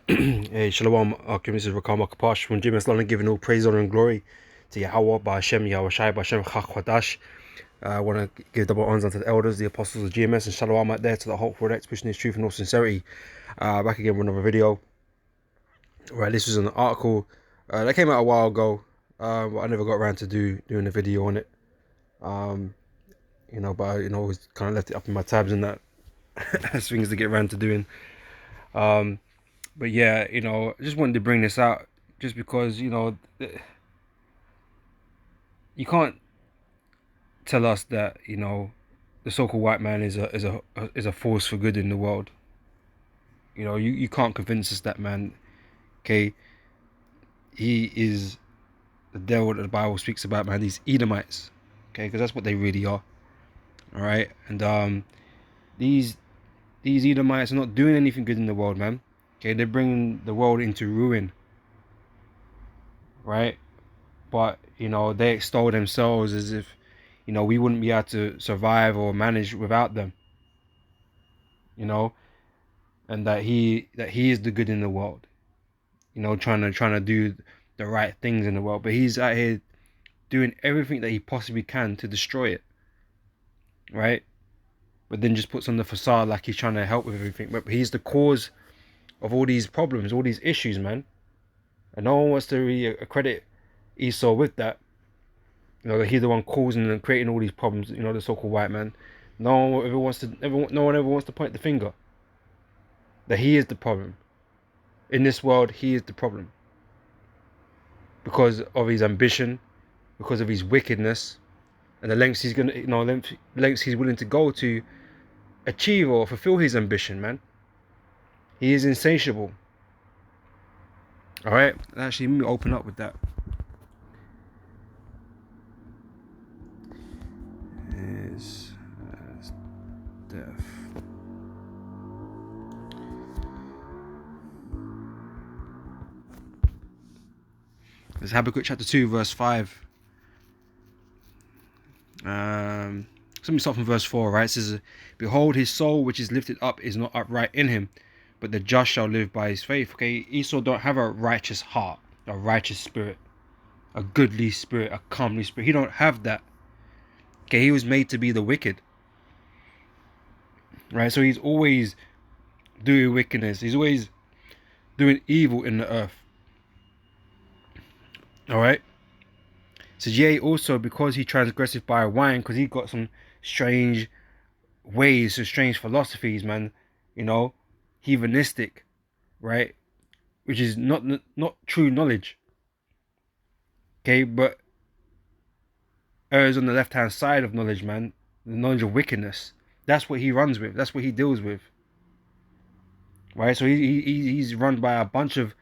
Hey, Shalom, this is Rakam Akapash from Jim Islam, giving all praise, honor, and glory to Yahweh, Ba'Hashem, Yahweh Shai, Ba'Hashem, Chachwadash. I want to give double honors unto the elders, the apostles of GMS, and Shalom out there to the whole for pushing his truth and all sincerity. Back again with another video. Right, this was an article that came out a while ago, but I never got around to doing a video on it. But I, always kind of left it up in my tabs and that as things to get around to doing. But yeah, I just wanted to bring this out just because, you can't tell us that, the so-called white man is a force for good in the world. You can't convince us that, man. Okay, he is the devil that the Bible speaks about, man. These Edomites, okay, because that's what they really are. All right, and these Edomites are not doing anything good in the world, man. Okay, they're bringing the world into ruin, right? But they extol themselves as if we wouldn't be able to survive or manage without them. And that he is the good in the world. Trying to do the right things in the world, but he's out here doing everything that he possibly can to destroy it, right? But then just puts on the facade like he's trying to help with everything. But he's the cause of all these problems, all these issues, man. And no one wants to really accredit Esau with that. That he's the one causing and creating all these problems. The so-called white man. No one ever wants to point the finger. That he is the problem. In this world, he is the problem. Because of his ambition, because of his wickedness, and the lengths he's lengths he's willing to go to achieve or fulfill his ambition, man. He is insatiable. All right, actually, let me open up with that. Is death. It's Habakkuk chapter 2, verse 5. Let me start from verse 4, right? It says, "Behold, his soul which is lifted up is not upright in him, but the just shall live by his faith." Okay, Esau don't have a righteous heart, a righteous spirit, a goodly spirit, a comely spirit. He don't have that. Okay, he was made to be the wicked. Right? So he's always doing wickedness. He's always doing evil in the earth. Alright? So yea, also because he transgresseth by wine, because he got some strange ways, some strange philosophies, man. Heathenistic, right? Which is not true knowledge. Okay, but errs on the left hand side of knowledge, man. The knowledge of wickedness. That's what he runs with. That's what he deals with. Right? So he's run by a bunch of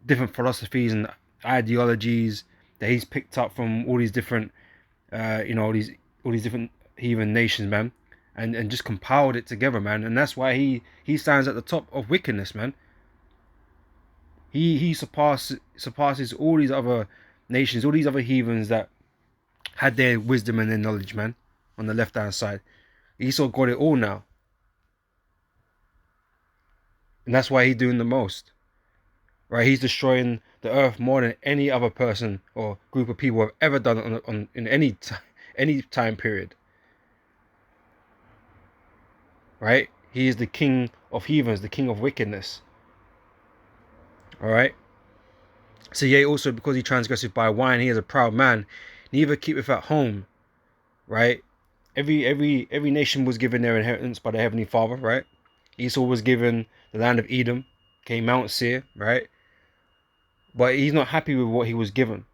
different philosophies and ideologies that he's picked up from all these different, all these different heathen nations, man, and just compiled it together, man. And that's why he stands at the top of wickedness, man. He surpasses all these other nations, all these other heathens that had their wisdom and their knowledge, man. On the left hand side, Esau got it all now, and that's why he's doing the most. Right, he's destroying the earth more than any other person or group of people have ever done in any time period. Right, he is the king of heathens, the king of wickedness. All right. So yea, also because he transgresseth by wine, he is a proud man, neither keepeth at home. Right. Every nation was given their inheritance by the heavenly Father. Right. Esau was given the land of Edom, okay, Mount Seir. Right. But he's not happy with what he was given.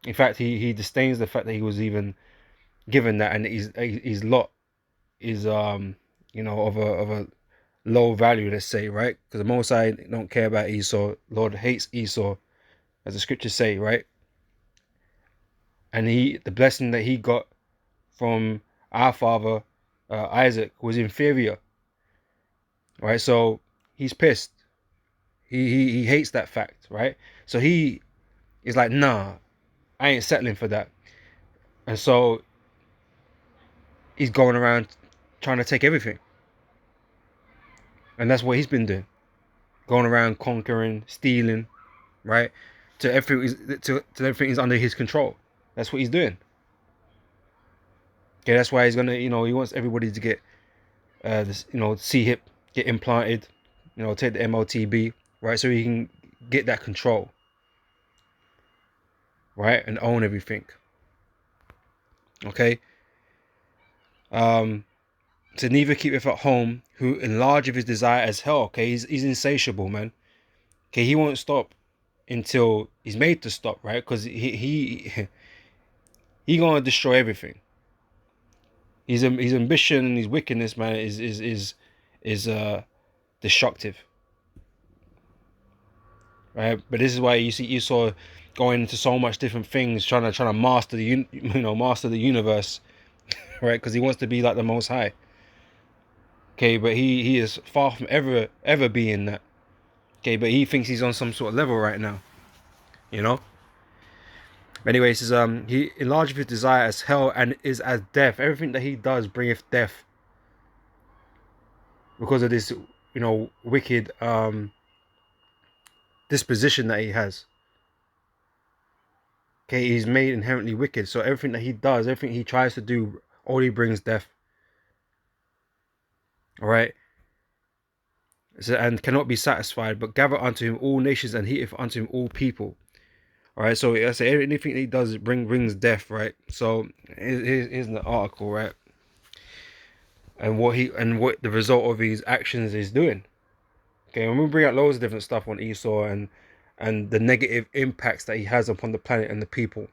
In fact, he disdains the fact that he was even given that, and his lot is of a low value, let's say, right? Because the Most High don't care about Esau. Lord hates Esau, as the scriptures say, right? And the blessing that he got from our father Isaac was inferior, right? So he's pissed. He hates that fact, right? So he is like, nah, I ain't settling for that. And so he's going around trying to take everything. And that's what he's been doing. going around conquering, stealing, right? To everything is under his control. That's what he's doing. Okay, that's why he's gonna, he wants everybody to get this, C-hip, get implanted, take the MOTB, right? So he can get that control, right, and own everything. Okay. To neither keepeth at home, who enlargeth his desire as hell. Okay, he's insatiable, man. Okay, he won't stop until he's made to stop, right? Because he gonna destroy everything. His ambition and his wickedness, man, is destructive, right? But this is why you see Esau going into so much different things, trying to master master the universe, right? Because he wants to be like the Most High. Okay, but he is far from ever being that. Okay, but he thinks he's on some sort of level right now, you know. But anyway, he says he enlargeth his desire as hell and is as death. Everything that he does bringeth death because of this, wicked disposition that he has. Okay, he's made inherently wicked, so everything that he does, everything he tries to do, only brings death. All right. So, and cannot be satisfied, but gather unto him all nations and heateth unto him all people. All right, so I say anything that he does brings death, right? So here's the article, right? And what the result of his actions is doing. Okay, and we'll bring out loads of different stuff on Esau and the negative impacts that he has upon the planet and the people.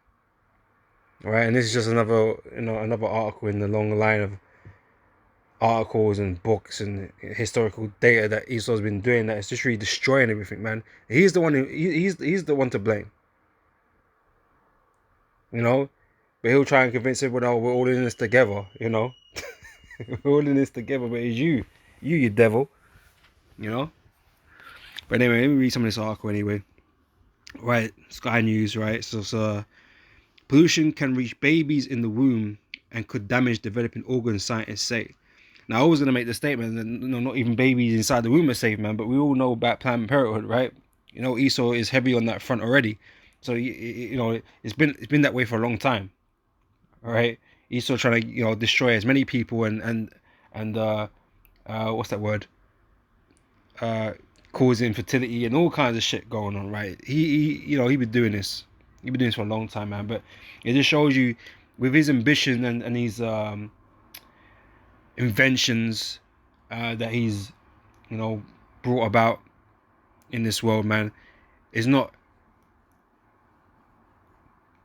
All right, and this is just another article in the long line of articles and books and historical data that Esau's been doing that is just really destroying everything, man. He's the one he's the one to blame. But he'll try and convince everyone, oh, we're all in this together, we're all in this together, but it's you devil, But anyway, let me read some of this article anyway. Right, Sky News, right? So pollution can reach babies in the womb and could damage developing organs, scientists say. Now, I was going to make the statement that not even babies inside the womb are safe, man, but we all know about Planned Parenthood, right? Esau is heavy on that front already. So, it's been that way for a long time. All right, Esau trying to destroy as many people and what's that word? Causing infertility and all kinds of shit going on, right? He been doing this. He's been doing this for a long time, man. But it just shows you with his ambition and his inventions that he's brought about in this world, man, is not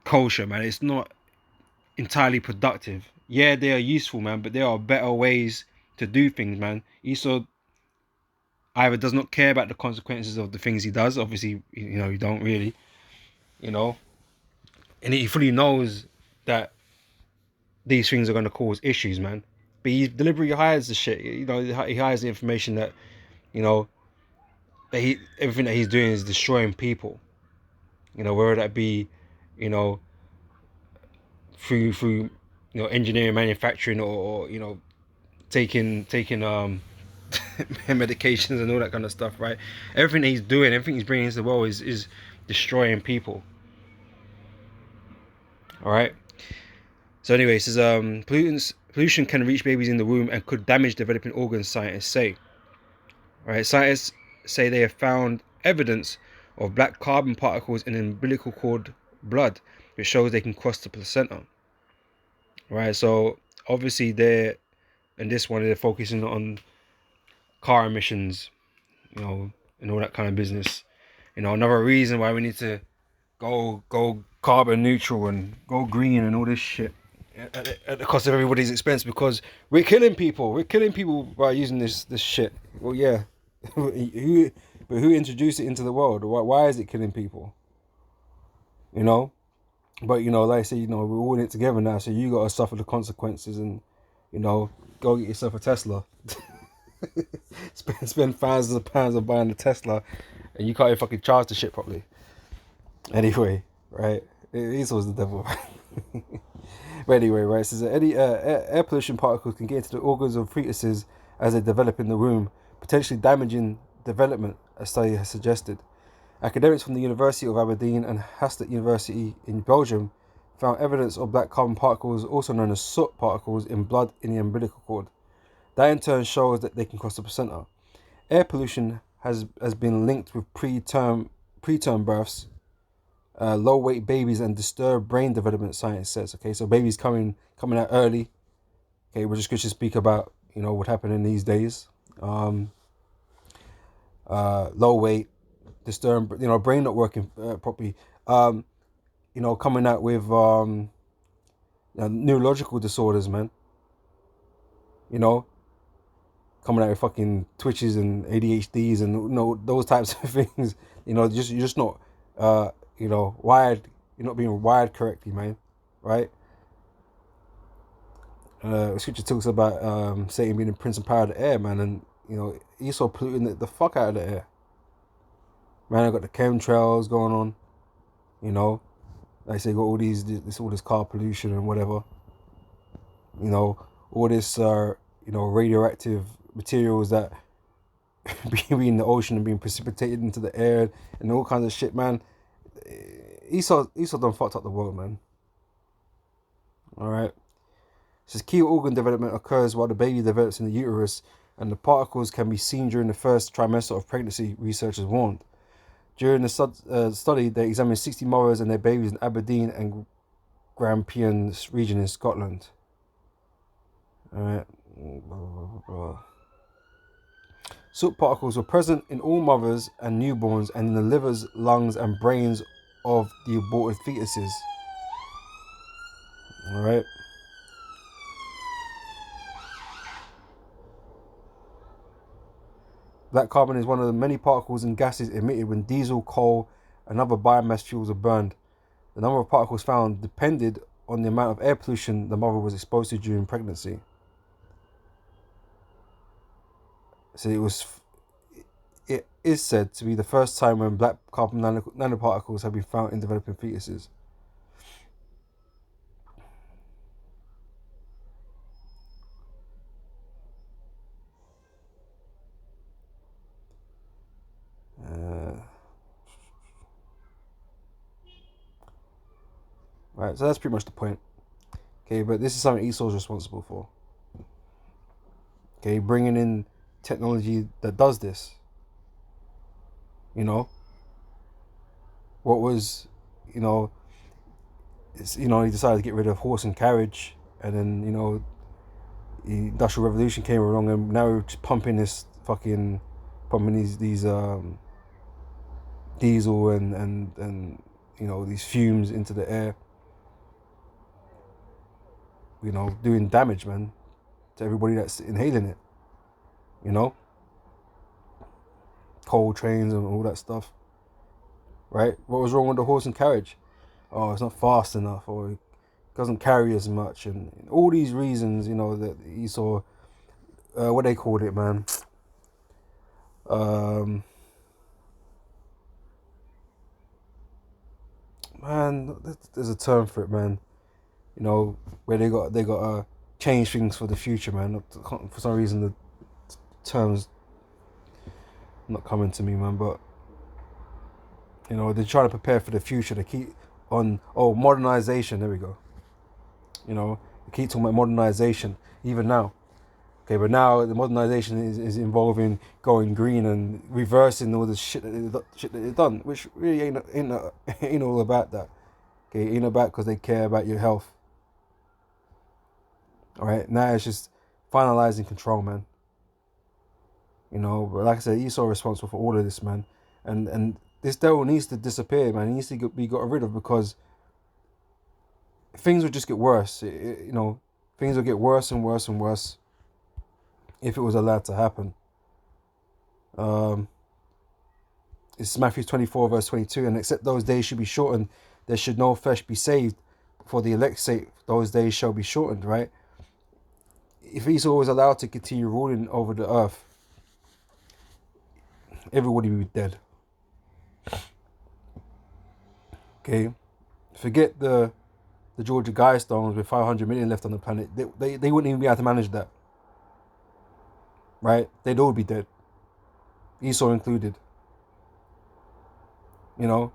kosher, man. It's not entirely productive. Yeah, they are useful, man, but there are better ways to do things, man. Esau either does not care about the consequences of the things he does. Obviously, you don't really, and he fully knows that these things are going to cause issues, man. But he deliberately hides the shit. He hides the information that, that everything that he's doing is destroying people. Whether that be, through engineering, manufacturing, or taking medications and all that kind of stuff, right? Everything he's doing, everything he's bringing into the world is destroying people. All right. So anyway, it says pollution can reach babies in the womb and could damage developing organs, scientists say. All right, scientists say they have found evidence of black carbon particles in umbilical cord blood, which shows they can cross the placenta. Right, so obviously in this one they're focusing on car emissions, and all that kind of business. Another reason why we need to go carbon neutral and go green and all this shit at the cost of everybody's expense, because we're killing people. We're killing people by using this shit. Well, yeah, who introduced it into the world? Why is it killing people? But like I said, we're all in it together now, so you gotta suffer the consequences and go get yourself a Tesla. spend thousands of pounds on buying a Tesla, and you can't even fucking charge the shit properly. Anyway, right? Esau's the devil. But anyway, right? So any air pollution particles can get into the organs of fetuses as they develop in the womb, potentially damaging development a study has suggested. Academics from the University of Aberdeen and Hasselt University in Belgium found evidence of black carbon particles, also known as soot particles, in blood in the umbilical cord. That in turn shows that they can cross the placenta. Air pollution has been linked with preterm births, low weight babies, and disturbed brain development. Science says. Okay, so babies coming out early. Okay, we're just going to speak about what happened in these days. Low weight, disturbed, brain not working properly. Coming out with neurological disorders, man. Coming out with fucking twitches and ADHDs and those types of things. You're just not wired. You're not being wired correctly, man. Right? Scripture talks about Satan being the prince and power of the air, man, and Esau polluting the fuck out of the air. Man, I got the chemtrails going on. Like I say, got all this car pollution and whatever. All this radioactive materials that be in the ocean and being precipitated into the air and all kinds of shit, man. Esau done fucked up the world, man. Alright. It says key organ development occurs while the baby develops in the uterus, and the particles can be seen during the first trimester of pregnancy, researchers warned. During the study, they examined 60 mothers and their babies in Aberdeen and Grampian region in Scotland. Alright. Soot particles were present in all mothers and newborns and in the livers, lungs, and brains of the aborted fetuses. Alright. Black carbon is one of the many particles and gases emitted when diesel, coal, and other biomass fuels are burned. The number of particles found depended on the amount of air pollution the mother was exposed to during pregnancy. So it is said to be the first time when black carbon nanoparticles have been found in developing fetuses. Right, so that's pretty much the point. Okay, but this is something Esau's responsible for. Okay, bringing in technology that does this. What was, he decided to get rid of horse and carriage, and then the Industrial Revolution came along, and now we're just pumping these diesel and these fumes into the air. Doing damage, man, to everybody that's inhaling it. Coal trains and all that stuff. Right? What was wrong with the horse and carriage? Oh, it's not fast enough, or it doesn't carry as much, and all these reasons, that Esau, what they called it, man. Man, there's a term for it, man. Where they got to change things for the future, man. For some reason, the terms not coming to me, man. But they're trying to prepare for the future. They keep on modernization. There we go. They keep talking about modernization even now. Okay, but now the modernization is involving going green and reversing all the shit that they've done, which really ain't all about that. Okay, ain't about because they care about your health. All right, now it's just finalizing control, man. But like I said, Esau responsible for all of this, man, and this devil needs to disappear, man. He needs to be got rid of, because things would just get worse. Things will get worse and worse and worse if it was allowed to happen. It's Matthew 24 verse 22, and except those days should be shortened, there should no flesh be saved. For the elect's sake, those days shall be shortened, right? If Esau was allowed to continue ruling over the earth, everybody would be dead. Okay, forget the Georgia Guidestones with 500 million left on the planet. They wouldn't even be able to manage that. Right? They'd all be dead. Esau included. You know,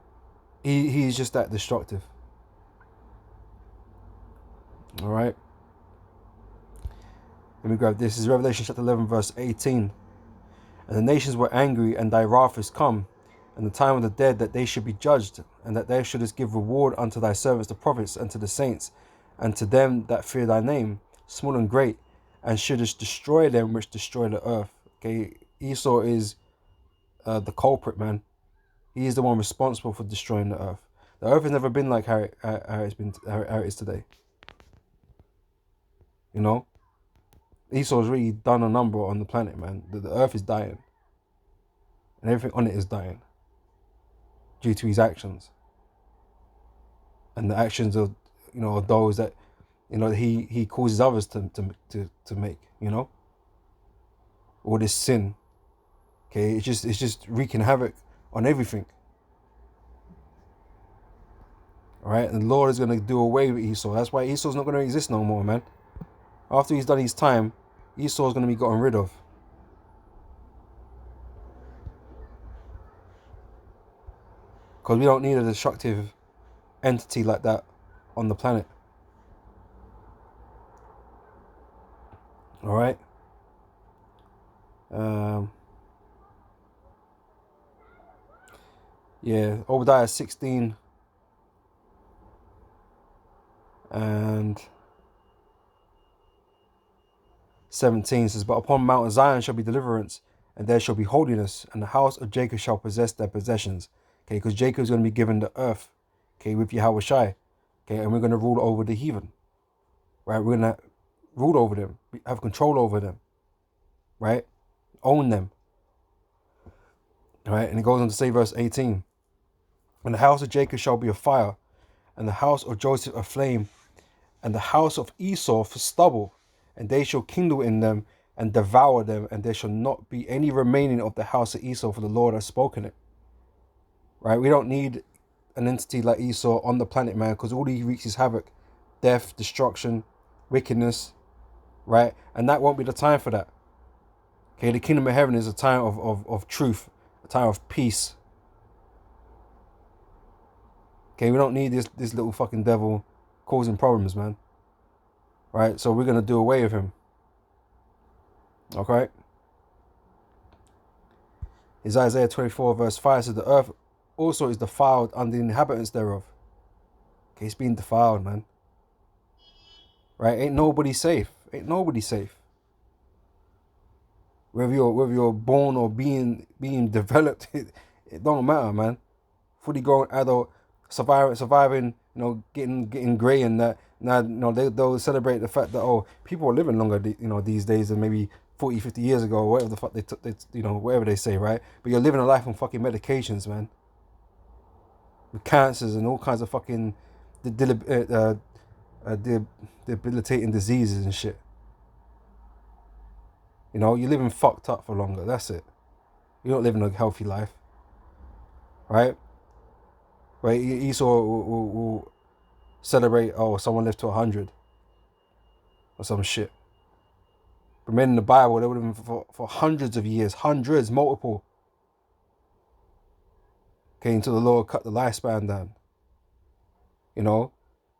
he's just that destructive. All right. Let me grab this. This is Revelation chapter 11, verse 18. And the nations were angry, and thy wrath is come, and the time of the dead, that they should be judged, and that thou shouldest give reward unto thy servants the prophets, and to the saints, and to them that fear thy name, small and great, and shouldest destroy them which destroy the earth. Okay, Esau is the culprit, man. He is the one responsible for destroying the earth. The earth has never been like how it is today. You know, Esau's really done a number on the planet, man. The earth is dying, and everything on it is dying due to his actions, and the actions of those that he causes others to make. All this sin. Okay, it's just wreaking havoc on everything. All right, and the Lord is going to do away with Esau. That's why Esau's not going to exist no more, man. After he's done his time, Esau's going to be gotten rid of. Because we don't need a destructive entity like that on the planet. All right. Yeah, Obadiah 16 and 17 says, but upon Mount Zion shall be deliverance, and there shall be holiness, and the house of Jacob shall possess their possessions. Okay, because Jacob is going to be given the earth, okay, with Yahweh Shai. Okay, and we're going to rule over the heathen. Right, we're going to rule over them, have control over them. Right, own them. All right, and it goes on to say, verse 18, and the house of Jacob shall be a fire, and the house of Joseph a flame, and the house of Esau for stubble, and they shall kindle in them and devour them, and there shall not be any remaining of the house of Esau, for the Lord has spoken it. Right? We don't need an entity like Esau on the planet, man, because all he wreaks is havoc, death, destruction, wickedness, right? And that won't be the time for that. Okay, the kingdom of heaven is a time of truth, a time of peace. Okay, we don't need this little fucking devil causing problems, man. Right? So we're going to do away with him. Okay? Is Isaiah 24 verse 5 says, the earth also is defiled under the inhabitants thereof. Okay, it's being defiled, man. Right? Ain't nobody safe. Ain't nobody safe. Whether you're born or being developed, it don't matter, man. Fully grown adult, surviving, getting grey and that. Now, they'll celebrate the fact that people are living longer, these days than maybe 40, 50 years ago, or whatever the fuck whatever they say, right? But you're living a life on fucking medications, man. With cancers and all kinds of fucking debilitating diseases and shit. You're living fucked up for longer. That's it. You're not living a healthy life, right? Right? Esau will celebrate, someone lived to 100 or some shit. But men in the Bible, they would have been for hundreds of years, multiple. Okay, until the Lord cut the lifespan down. And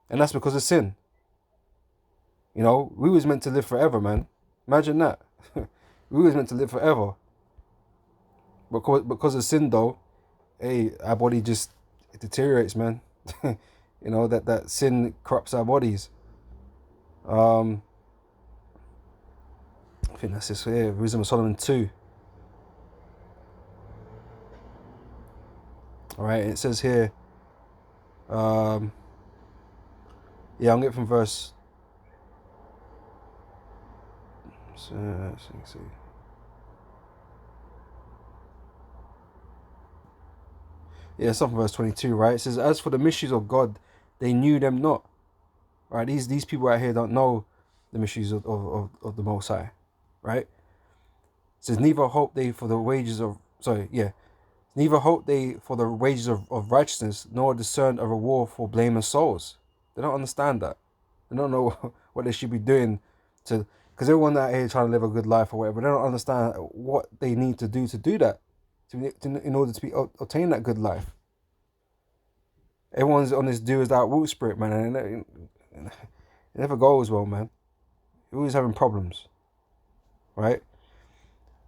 that's because of sin. We was meant to live forever, man. Imagine that. We was meant to live forever. But because of sin, though, our body just deteriorates, man. That sin corrupts our bodies. I think that's this here, Wisdom of Solomon 2. All right, it says here, I'm getting from verse. Let's see. Yeah, something verse 22, right? It says, as for the mysteries of God, they knew them not. Right? These people out here don't know the mysteries of the Most High. Right? It says, neither hope they for the wages of righteousness, nor discern a reward for blameless souls. They don't understand that. They don't know what they should be doing because everyone out here trying to live a good life or whatever, they don't understand what they need to do that in order to obtain that good life. Everyone's on this do as thou wilt spirit, man, and it never goes well, man. You're always having problems, right?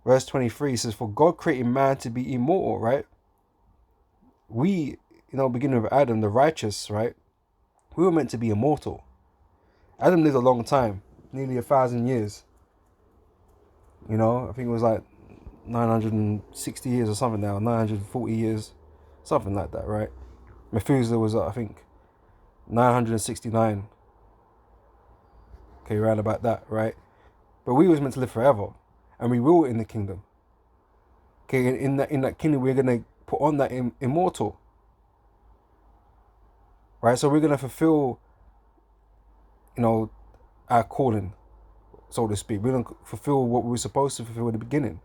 Verse 23 says, "For God created man to be immortal," right? We, beginning with Adam, the righteous, right? We were meant to be immortal. Adam lived a long time, nearly 1,000 years. I think it was like 960 years or something now, 940 years, something like that, right? Methuselah was, I think, 969. Okay, around about that, right? But we was meant to live forever, and we will in the kingdom. Okay, in that kingdom, we're gonna put on that immortal, right? So we're gonna fulfill, our calling, so to speak. We're gonna fulfill what we were supposed to fulfill at the beginning.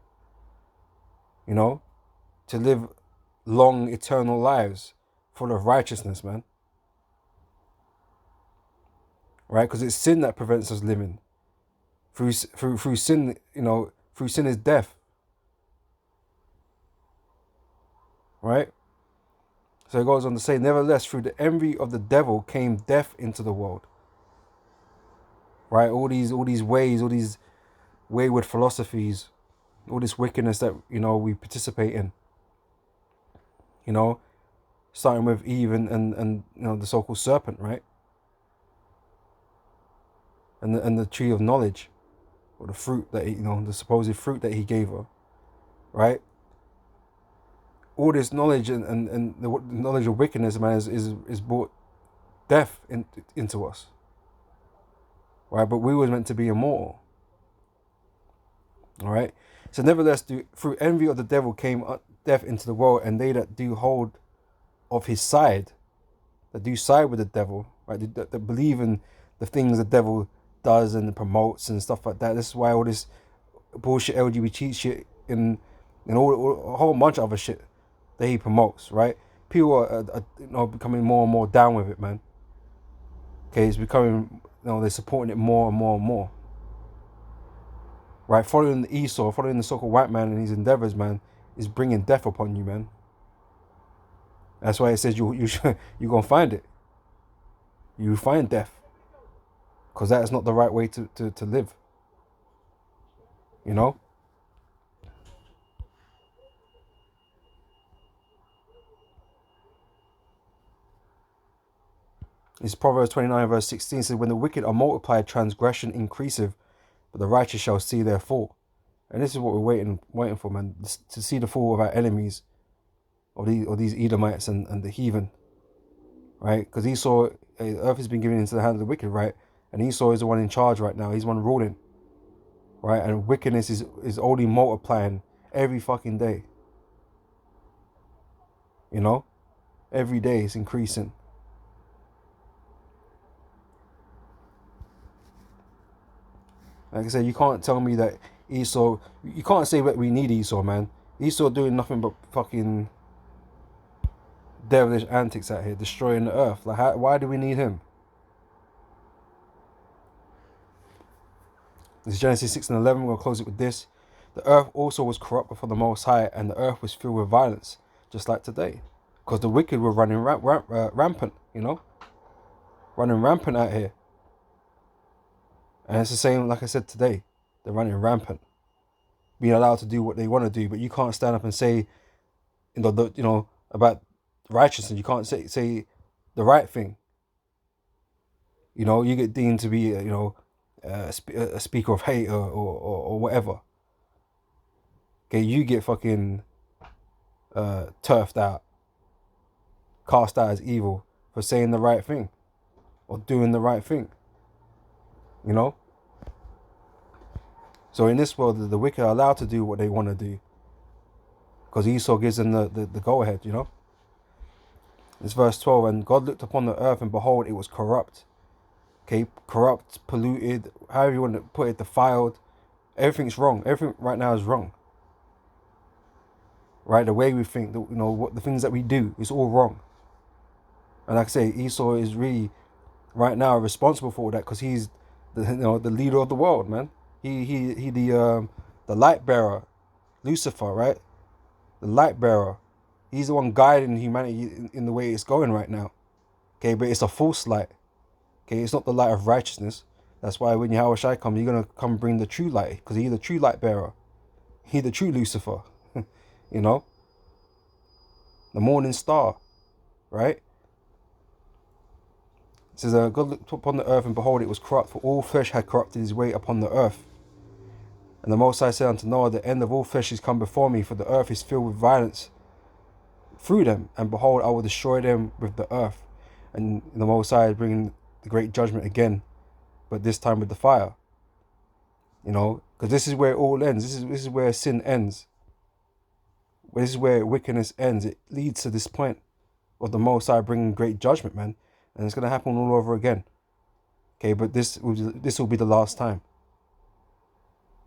To live long, eternal lives full of righteousness, man. Right? Because it's sin that prevents us living. Through sin, through sin is death. Right? So it goes on to say, "Nevertheless, through the envy of the devil came death into the world." Right? All these ways, all these wayward philosophies, all this wickedness that we participate in. Starting with Eve and the so-called serpent, right? And the tree of knowledge, or the fruit that the supposed fruit that he gave her, right? All this knowledge and the knowledge of wickedness, man, is brought death into us, right? But we were meant to be immortal, all right? So nevertheless, through envy of the devil came death into the world, and they that do hold of his side, that do side with the devil, right? That believe in the things the devil does and promotes and stuff like that. This is why all this bullshit LGBT shit and all a whole bunch of other shit that he promotes, right? People are becoming more and more down with it, man. Okay, it's becoming, they're supporting it more and more and more. Right, following Esau, following the so-called white man and his endeavors, man, is bringing death upon you, man. That's why it says you're gonna find it. You find death, because that is not the right way to live. It's Proverbs 29 verse 16 says, "When the wicked are multiplied, transgression increaseth, but the righteous shall see their fall." And this is what we're waiting for, man, to see the fall of our enemies, of these Edomites and the heathen, right? Because Esau, earth has been given into the hands of the wicked, right? And Esau is the one in charge right now. He's the one ruling, right? And wickedness is only multiplying every fucking day. Every day it's increasing. Like I said, you can't tell me that Esau. You can't say that we need Esau, man. Esau doing nothing but fucking devilish antics out here, destroying the earth. Like, why do we need him? This is Genesis 6:11. We're gonna close it with this. "The earth also was corrupt before the Most High, and the earth was filled with violence, just like today, because the wicked were running rampant. Running rampant out here. And it's the same, like I said today. They're running rampant, being allowed to do what they want to do, but you can't stand up and say, about righteousness. You can't say the right thing. You get deemed to be, a speaker of hate or whatever. Okay, you get fucking turfed out, cast out as evil for saying the right thing or doing the right thing. So in this world, the wicked are allowed to do what they want to do, because Esau gives them the go-ahead, It's verse 12, "And God looked upon the earth, and behold, it was corrupt." Okay, corrupt, polluted, however you want to put it, defiled. Everything's wrong. Everything right now is wrong. Right, the way we think, what the things that we do, is all wrong. And like I say, Esau is really right now responsible for all that, because he's the leader of the world, man. He the light bearer, Lucifer, right? The light bearer. He's the one guiding humanity in the way it's going right now. Okay, but it's a false light. Okay, it's not the light of righteousness. That's why when Yahweh Shai comes, you're gonna come bring the true light, because he's the true light bearer. He's the true Lucifer. You know, the morning star, right? It says, God looked upon the earth, and behold, it was corrupt, for all flesh had corrupted his way upon the earth. And the Most High said unto Noah, the end of all flesh is come before me, for the earth is filled with violence through them, and behold, I will destroy them with the earth. And the Most High is bringing the great judgment again, but this time with the fire. You know, because this is where it all ends. This is where sin ends. This is where wickedness ends. It leads to this point of the Most High bringing great judgment, man, and it's gonna happen all over again. Okay, but this will be the last time,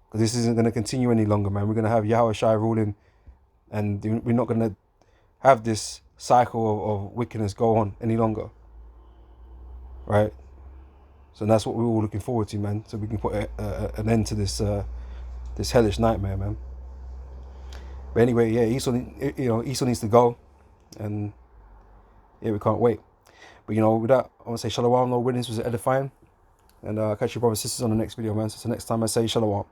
because this isn't gonna continue any longer, man. We're gonna have Yahweh Shai ruling, and we're not gonna have this cycle of wickedness go on any longer, right? So that's what we're all looking forward to, man. So we can put an end to this this hellish nightmare, man. But anyway, yeah, Esau needs to go, and yeah, we can't wait. But with that, I want to say shalom, Lord willing, this was edifying, and I'll catch you brothers and sisters on the next video, man. So next time I say shalom.